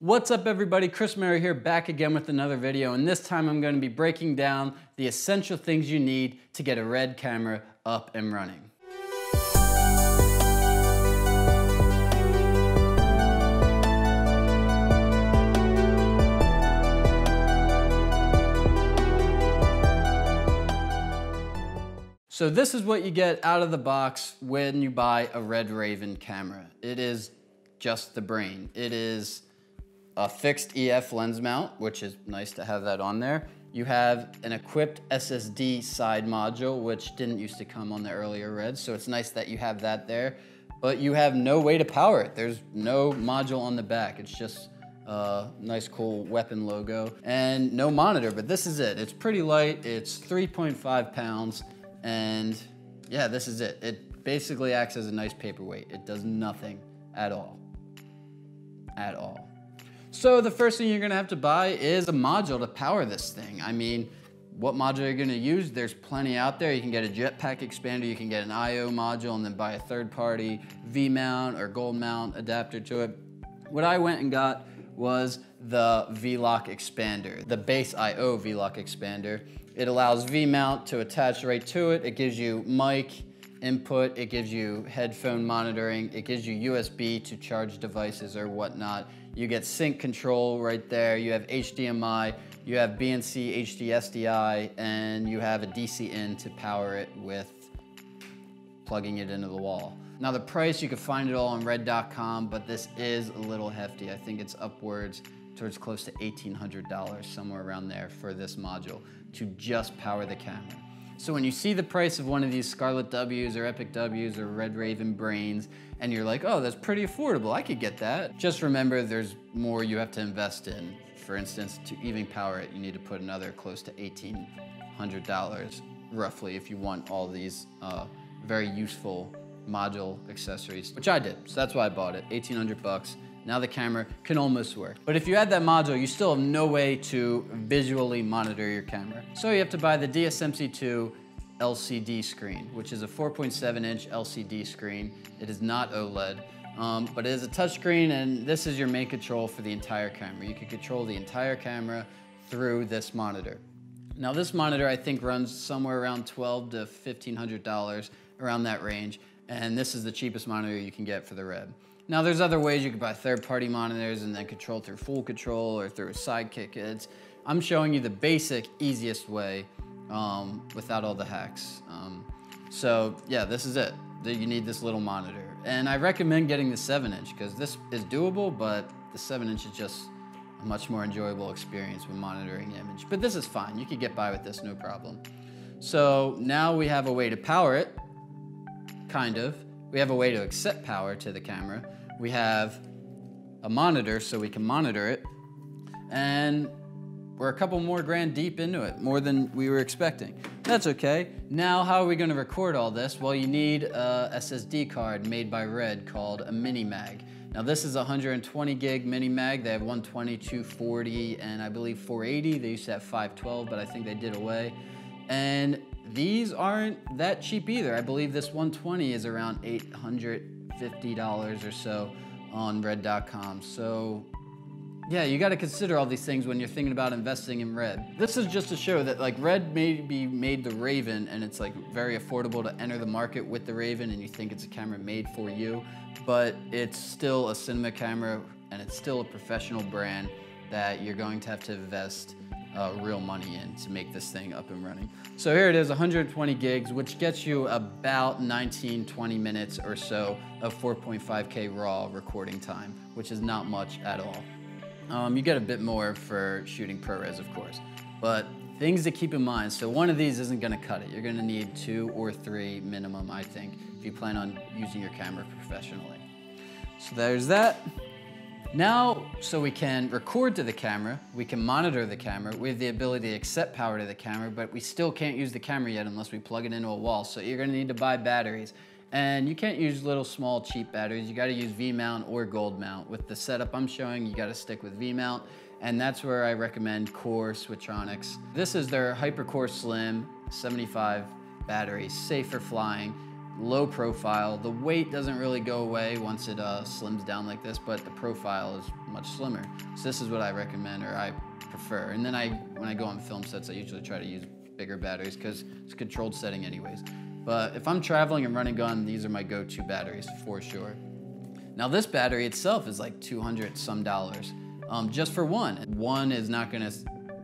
What's up everybody, Chris Murray here, back again with another video, and this time I'm going to be breaking down the essential things you need to get a RED camera up and running. So this is what you get out of the box when you buy a Red Raven camera. It is just the brain. It is a fixed EF lens mount, which is nice to have that on there. You have an equipped SSD side module, which didn't used to come on the earlier Reds, so it's nice that you have that there. But you have no way to power it. There's no module on the back. It's just a nice cool weapon logo and no monitor, but this is it. It's pretty light, it's 3.5 pounds, and yeah, this is it. It basically acts as a nice paperweight. It does nothing at all. At all. So the first thing you're gonna have to buy is a module to power this thing. I mean, what module are you gonna use? There's plenty out there. You can get a jetpack expander, you can get an IO module, and then buy a third-party V-mount or gold mount adapter to it. What I went and got was the V-Lock expander, the base IO V-Lock expander. It allows V-mount to attach right to it. It gives you mic input, it gives you headphone monitoring, it gives you USB to charge devices or whatnot. You get sync control right there, you have HDMI, you have BNC HD SDI, and you have a DC in to power it with plugging it into the wall. Now the price, you can find it all on red.com, but this is a little hefty. I think it's upwards towards close to $1,800, somewhere around there for this module to just power the camera. So when you see the price of one of these Scarlet W's or Epic W's or Red Raven brains, and you're like, oh, that's pretty affordable, I could get that. Just remember there's more you have to invest in. For instance, to even power it, you need to put another close to $1,800 roughly if you want all these very useful module accessories, which I did. So that's why I bought it, 1,800 bucks. Now the camera can almost work. But if you add that module, you still have no way to visually monitor your camera. So you have to buy the DSMC2 LCD screen, which is a 4.7-inch LCD screen. It is not OLED, but it is a touchscreen, and this is your main control for the entire camera. You can control the entire camera through this monitor. Now this monitor I think runs somewhere around $1,200 to $1,500, around that range, and this is the cheapest monitor you can get for the Red. Now there's other ways you could buy third-party monitors and then control through full control or through a sidekick. I'm showing you the basic, easiest way without all the hacks. So yeah, this is it. You need this little monitor. And I recommend getting the 7-inch because this is doable, but the 7-inch is just a much more enjoyable experience when monitoring image. But this is fine. You could get by with this, no problem. So now we have a way to power it, kind of. We have a way to accept power to the camera. We have a monitor so we can monitor it. And we're a couple more grand deep into it, more than we were expecting. That's okay. Now, how are we gonna record all this? Well, you need a SSD card made by Red called a mini mag. Now this is a 120 gig mini mag. They have 120, 240, and I believe 480. They used to have 512, but I think they did away. And these aren't that cheap either. I believe this 120 is around $850 or so on red.com. So yeah, you gotta consider all these things when you're thinking about investing in Red. This is just to show that like Red maybe made the Raven and it's like very affordable to enter the market with the Raven and you think it's a camera made for you, but it's still a cinema camera and it's still a professional brand that you're going to have to invest real money in to make this thing up and running. So here it is, 120 gigs, which gets you about 19, 20 minutes or so of 4.5K raw recording time, which is not much at all. You get a bit more for shooting ProRes, of course, but things to keep in mind. So one of these isn't gonna cut it. You're gonna need 2 or 3 minimum, I think, if you plan on using your camera professionally. So there's that. Now, so we can record to the camera, we can monitor the camera, we have the ability to accept power to the camera, but we still can't use the camera yet unless we plug it into a wall. So you're gonna need to buy batteries. And you can't use little small cheap batteries, you gotta use V-mount or gold mount. With the setup I'm showing, you gotta stick with V-mount, and that's where I recommend Core Switchonics. This is their HyperCore Slim 75 battery, safe for flying. low profile. The weight doesn't really go away once it slims down like this, but the profile is much slimmer. So this is what I recommend, or I prefer. And then when I go on film sets, I usually try to use bigger batteries because it's a controlled setting anyways. But if I'm traveling and running gun, these are my go-to batteries for sure. Now this battery itself is like $200 some just for one. One is not gonna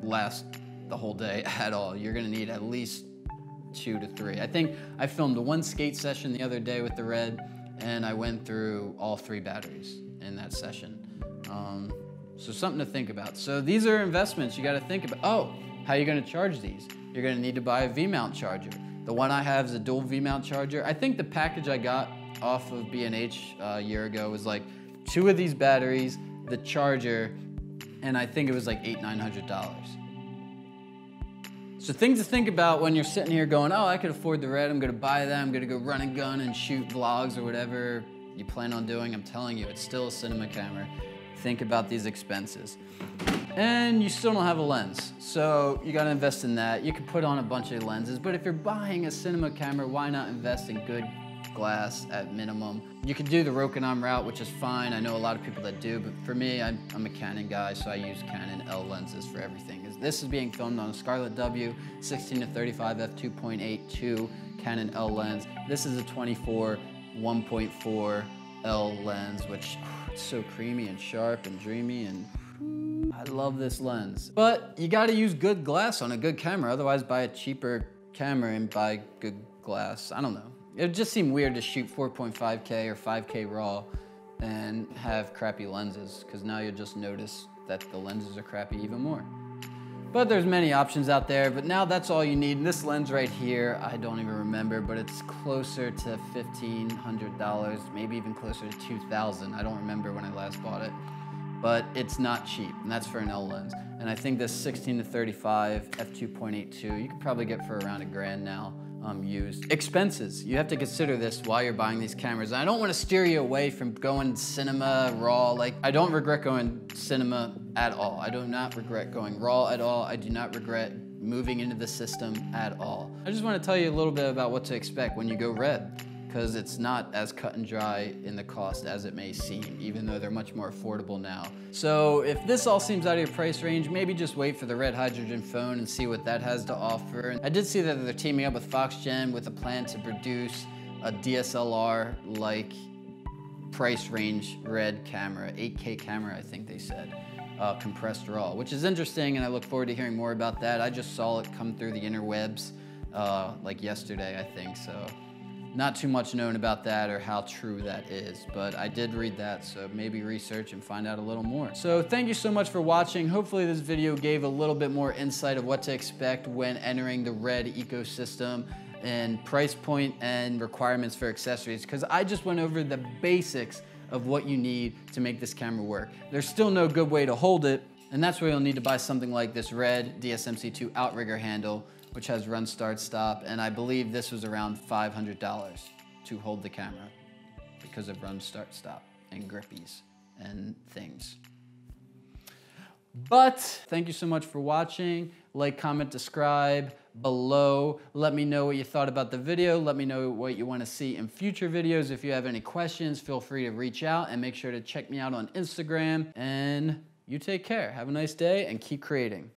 last the whole day at all. You're gonna need at least 2 to 3. I think I filmed one skate session the other day with the Red, and I went through all 3 batteries in that session. So something to think about. So these are investments you gotta think about. Oh, how are you gonna charge these? You're gonna need to buy a V-mount charger. The one I have is a dual V-mount charger. I think the package I got off of B&H a year ago was like 2 of these batteries, the charger, and I think it was like $800–900. So things to think about when you're sitting here going, oh, I could afford the Red, I'm gonna buy that, I'm gonna go run and gun and shoot vlogs or whatever you plan on doing. I'm telling you, it's still a cinema camera. Think about these expenses. And you still don't have a lens, so you gotta invest in that. You can put on a bunch of lenses, but if you're buying a cinema camera, why not invest in good glass at minimum? You can do the Rokinon route, which is fine. I know a lot of people that do, but for me, I'm a Canon guy, so I use Canon L lenses for everything. This is being filmed on a Scarlett W 16-35 f2.82 Canon L lens. This is a 24 1.4 L lens, which it's so creamy and sharp and dreamy, and I love this lens. But you gotta use good glass on a good camera, otherwise buy a cheaper camera and buy good glass. I don't know. It would just seem weird to shoot 4.5K or 5K RAW and have crappy lenses, because now you'll just notice that the lenses are crappy even more. But there's many options out there, but now that's all you need. And this lens right here, I don't even remember, but it's closer to $1,500, maybe even closer to $2,000. I don't remember when I last bought it, but it's not cheap, and that's for an L lens. And I think this 16-35 f2.82, you could probably get for around $1,000 now. Used. Expenses. You have to consider this while you're buying these cameras. And I don't want to steer you away from going cinema, RAW. Like, I don't regret going cinema at all. I do not regret going RAW at all. I do not regret moving into the system at all. I just want to tell you a little bit about what to expect when you go Red, because it's not as cut and dry in the cost as it may seem, even though they're much more affordable now. So if this all seems out of your price range, maybe just wait for the Red Hydrogen phone and see what that has to offer. And I did see that they're teaming up with Foxgen with a plan to produce a DSLR-like price range Red camera, 8K camera, I think they said, compressed RAW, which is interesting, and I look forward to hearing more about that. I just saw it come through the interwebs like yesterday, I think, so. Not too much known about that or how true that is, but I did read that, so maybe research and find out a little more. So thank you so much for watching. Hopefully this video gave a little bit more insight of what to expect when entering the Red ecosystem and price point and requirements for accessories, because I just went over the basics of what you need to make this camera work. There's still no good way to hold it, and that's where you'll need to buy something like this Red DSMC2 outrigger handle, which has run, start, stop, and I believe this was around $500 to hold the camera because of run, start, stop, and grippies and things. But thank you so much for watching. Like, comment, subscribe below. Let me know what you thought about the video. Let me know what you want to see in future videos. If you have any questions, feel free to reach out, and make sure to check me out on Instagram. And you take care. Have a nice day and keep creating.